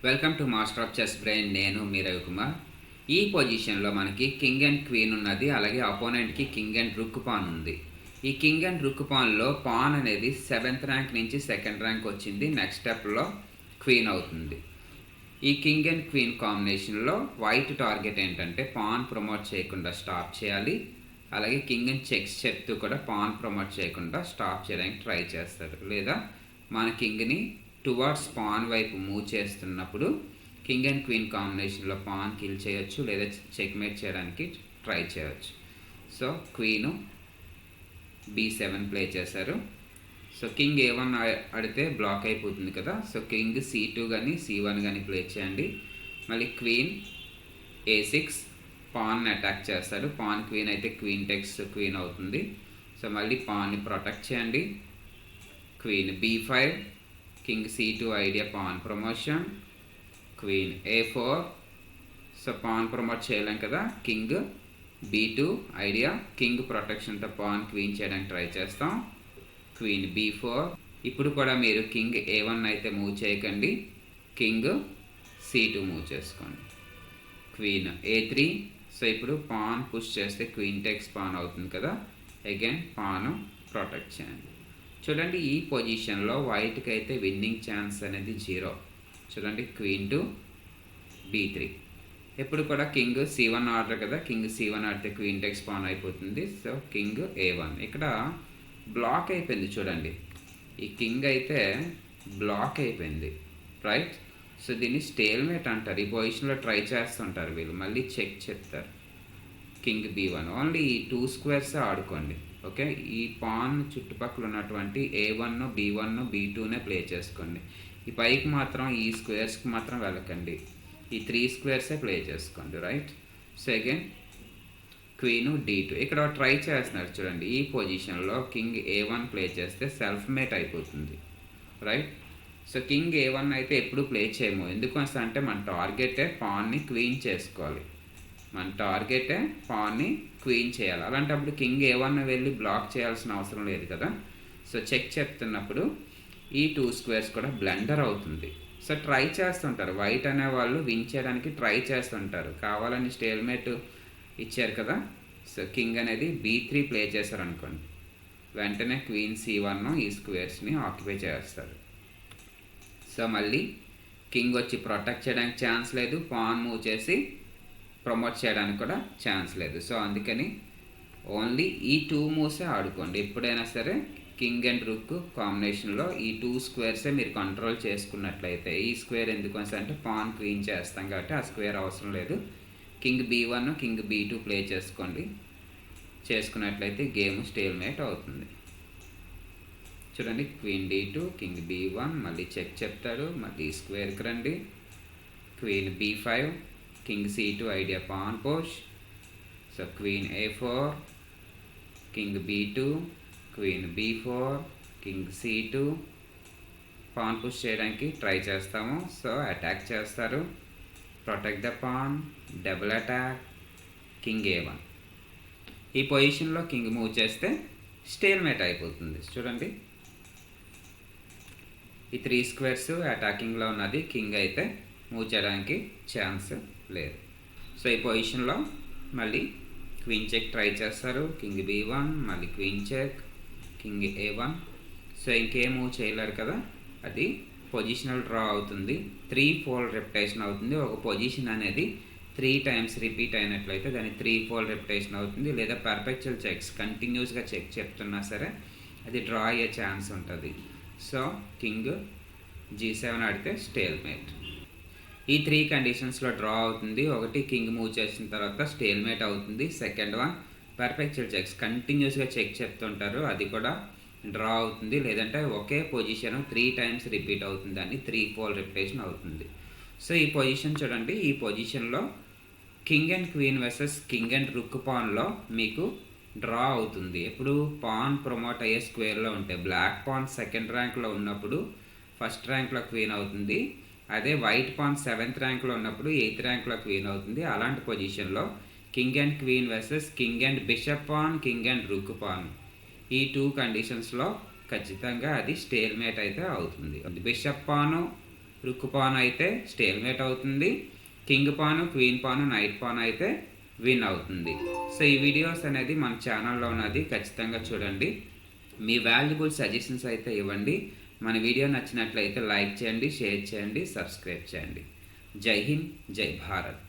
Welcome to master of chess brain. నేను మీ రవికుమార్. ఈ పొజిషన్లో మనకి కింగ్ అండ్ క్వీన్ ఉన్నది, అలాగే అపోనెంట్కి కింగ్ అండ్ రుక్ పాన్ ఉంది. ఈ కింగ్ అండ్ రుక్ పాన్లో పాన్ అనేది 7th ర్యాంక్ నుంచి 2nd ర్యాంక్ వచ్చింది. నెక్స్ట్ స్టెప్లో క్వీన్ అవుతుంది. ఈ కింగ్ అండ్ క్వీన్ కాంబినేషన్లో వైట్ టార్గెట్ ఏంటంటే పాన్ ప్రమోట్ చేయకుండా స్టాప్ చేయాలి, అలాగే కింగ్ అండ్ చెక్స్ చెప్తూ కూడా పాన్ ప్రమోట్ చేయకుండా స్టాప్ చేయడానికి ట్రై చేస్తారు. లేదా మన కింగ్ని టువర్డ్స్ పాన్ వైపు మూవ్ చేస్తున్నప్పుడు కింగ్ అండ్ క్వీన్ కాంబినేషన్లో పాన్ కిల్ చేయొచ్చు, లేదా చెక్మేట్ చేయడానికి ట్రై చేయొచ్చు. సో క్వీను B7 ప్లే చేశారు. సో కింగ్ A1 ఆడితే బ్లాక్ అయిపోతుంది కదా. సో కింగ్ C2 కానీ C1 కానీ ప్లే చేయండి. మళ్ళీ క్వీన్ A6 పాన్ని అటాక్ చేస్తాడు. పాన్ క్వీన్ అయితే క్వీన్ టెక్స్ క్వీన్ అవుతుంది. సో మళ్ళీ పాన్ని ప్రొటెక్ట్ చేయండి. Queen B5, king C2 idea pawn promotion, queen A4. So pawn promote చేయలేం కదా. కింగ్ B2 ఐడియా, కింగ్ ప్రొటెక్షన్తో పాన్ క్వీన్ చేయడానికి ట్రై చేస్తాం. Queen B4. ఇప్పుడు కూడా మీరు కింగ్ A1 అయితే మూవ్ చేయకండి, కింగ్ C2 మూవ్ చేసుకోండి. Queen A3. సో ఇప్పుడు పాన్ పుష్ చేస్తే క్వీన్ టెక్స్ పాన్ అవుతుంది కదా. అగైన్ పాను ప్రొటెక్ట్ చేయండి. చూడండి, ఈ పొజిషన్లో వైట్కి అయితే విన్నింగ్ ఛాన్స్ అనేది 0. చూడండి, క్వీన్ టు B3. ఎప్పుడు కూడా కింగ్ C1 ఆర్డర్ కదా. కింగ్ C1 ఆడితే క్వీన్ టెక్స్ పాన్ అయిపోతుంది. సో కింగ్ A1 ఇక్కడ బ్లాక్ అయిపోయింది. చూడండి, ఈ కింగ్ అయితే బ్లాక్ అయిపోయింది, రైట్. సో దీన్ని స్టేల్మేట్ అంటారు. ఈ పొజిషన్లో ట్రై చేస్తుంటారు వీళ్ళు. మళ్ళీ చెక్ చెప్తారు. King B1. ఓన్లీ ఈ 2 స్క్వేర్స్ ఆడుకోండి, ఓకే. ఈ పాన్ చుట్టుపక్కల ఉన్నటువంటి A1, B1, B2నే ప్లే చేసుకోండి. ఈ పైకి మాత్రం ఈ స్క్వేర్స్కి మాత్రం వెళ్ళకండి. ఈ 3 స్క్వేర్సే ప్లే చేసుకోండి, right. So again queen D2. ఇక్కడ ట్రై చేస్తున్నారు. చూడండి, ఈ పొజిషన్లో కింగ్ A1 ప్లే చేస్తే సెల్ఫ్ మేట్ అయిపోతుంది, రైట్. సో కింగ్ A1 అయితే ఎప్పుడు ప్లే చేయము. ఎందుకోసం అంటే మన టార్గెటే పాన్ని క్వీన్ చేసుకోవాలి. మన టార్గెటే పాన్ని క్వీన్ చేయాలి. అలాంటప్పుడు కింగ్ A1 వెళ్ళి బ్లాక్ చేయాల్సిన అవసరం లేదు కదా. సో చెక్ చెప్తున్నప్పుడు ఈ 2 స్క్వేర్స్ కూడా బ్లెండర్ అవుతుంది. సో ట్రై చేస్తుంటారు, వైట్ అనే వాళ్ళు విన్ చేయడానికి ట్రై చేస్తుంటారు. కావాలని స్టేల్మేట్ ఇచ్చారు కదా. సో కింగ్ అనేది B3 ప్లే చేశారనుకోండి, వెంటనే క్వీన్ C1 ఈ స్క్వేర్స్ని ఆక్యుపై చేస్తారు. సో మళ్ళీ కింగ్ వచ్చి ప్రొటెక్ట్ చేయడానికి ఛాన్స్ లేదు, పాన్ మూవ్ చేసి ప్రమోట్ చేయడానికి కూడా ఛాన్స్ లేదు. సో అందుకని ఓన్లీ ఈ 2 మూవ్సే ఆడుకోండి ఎప్పుడైనా సరే. కింగ్ అండ్ రుక్ కాంబినేషన్లో ఈ 2 స్క్వేర్సే మీరు కంట్రోల్ చేసుకున్నట్లయితే, ఈ స్క్వేర్ ఎందుకు అంటే పాన్ క్వీన్ చేస్తాం కాబట్టి ఆ స్క్వేర్ అవసరం లేదు. King B1, king B2 play చేసుకోండి. చేసుకున్నట్లయితే గేమ్ స్టేల్మేట్ అవుతుంది. చూడండి, క్వీన్ D2, కింగ్ B1, మళ్ళీ చెక్ చెప్తాడు. మళ్ళీ స్క్వేర్కి రండి. Queen B5, king C2 idea pan push. So queen A4, king B2, queen B4, king C2 pan push చేయడానికి ట్రై చేస్తాము. సో అటాక్ చేస్తారు. Protect the pan, double attack, king A1. ఈ పొజిషన్లో king move చేస్తే stalemate అయిపోతుంది. చూడండి, ఈ 3 squares అటాకింగ్లో ఉన్నది. కింగ్ అయితే మూవ్ చేయడానికి ఛాన్స్ లేదు. సో ఈ పొజిషన్లో మళ్ళీ క్వీన్ చెక్ ట్రై చేస్తారు. కింగ్ B1, మళ్ళీ queen check, king A1. So ఇంకేం మూవ్ చేయలేరు కదా, అది పొజిషనల్ డ్రా అవుతుంది. 3 ఫోల్డ్ రెప్యుటేషన్ అవుతుంది. ఒక పొజిషన్ అనేది 3 టైమ్స్ రిపీట్ అయినట్లయితే దాన్ని 3 ఫోల్డ్ రెప్యుటేషన్ అవుతుంది. లేదా పర్ఫెక్చువల్ చెక్స్ కంటిన్యూస్గా చెక్ చెప్తున్నా సరే అది డ్రా అయ్యే ఛాన్స్ ఉంటుంది. సో కింగ్ G7 ఆడితే స్టేల్మేట్. ఈ 3 కండిషన్స్లో డ్రా అవుతుంది. ఒకటి, కింగ్ మూవ్ చేసిన తర్వాత స్టేల్మేట్ అవుతుంది. సెకండ్ వన్, పర్ఫెక్చువల్ చెక్స్ కంటిన్యూస్గా చెక్ చెప్తుంటారు, అది కూడా డ్రా అవుతుంది. లేదంటే ఒకే పొజిషన్ 3 టైమ్స్ రిపీట్ అవుతుంది, అని 3 ఫోల్డ్ రిపిటేషన్ అవుతుంది. సో ఈ పొజిషన్ చూడండి, ఈ పొజిషన్లో king and queen versus king and rook పాన్లో మీకు డ్రా అవుతుంది. ఎప్పుడు పాన్ ప్రమోట్ అయ్యే స్క్వేర్లో ఉంటే, బ్లాక్ పాన్ 2nd ర్యాంక్లో ఉన్నప్పుడు 1st ర్యాంక్లో క్వీన్ అవుతుంది. అదే వైట్ పాన్ 7th ర్యాంక్లో ఉన్నప్పుడు 8th ర్యాంక్లో క్వీన్ అవుతుంది. అలాంటి పొజిషన్లో king and queen versus king and bishop pan, king and rook pan, ఈ 2 కండిషన్స్లో ఖచ్చితంగా అది స్టేల్మేట్ అయితే అవుతుంది. బిషప్ పాను రుక్ పాన్ అయితే స్టేల్మేట్ అవుతుంది. కింగ్ పాను, క్వీన్ పాను, నైట్ పాన్ అయితే విన్ అవుతుంది. సో ఈ వీడియోస్ అనేది మన ఛానల్లో ఉన్నది, ఖచ్చితంగా చూడండి. మీ వాల్యుబుల్ సజెషన్స్ అయితే ఇవ్వండి. మన వీడియో నచ్చినట్లయితే లైక్ చేయండి, షేర్ చేయండి, సబ్స్క్రైబ్ చేయండి. జై హింద్, జై భారత్.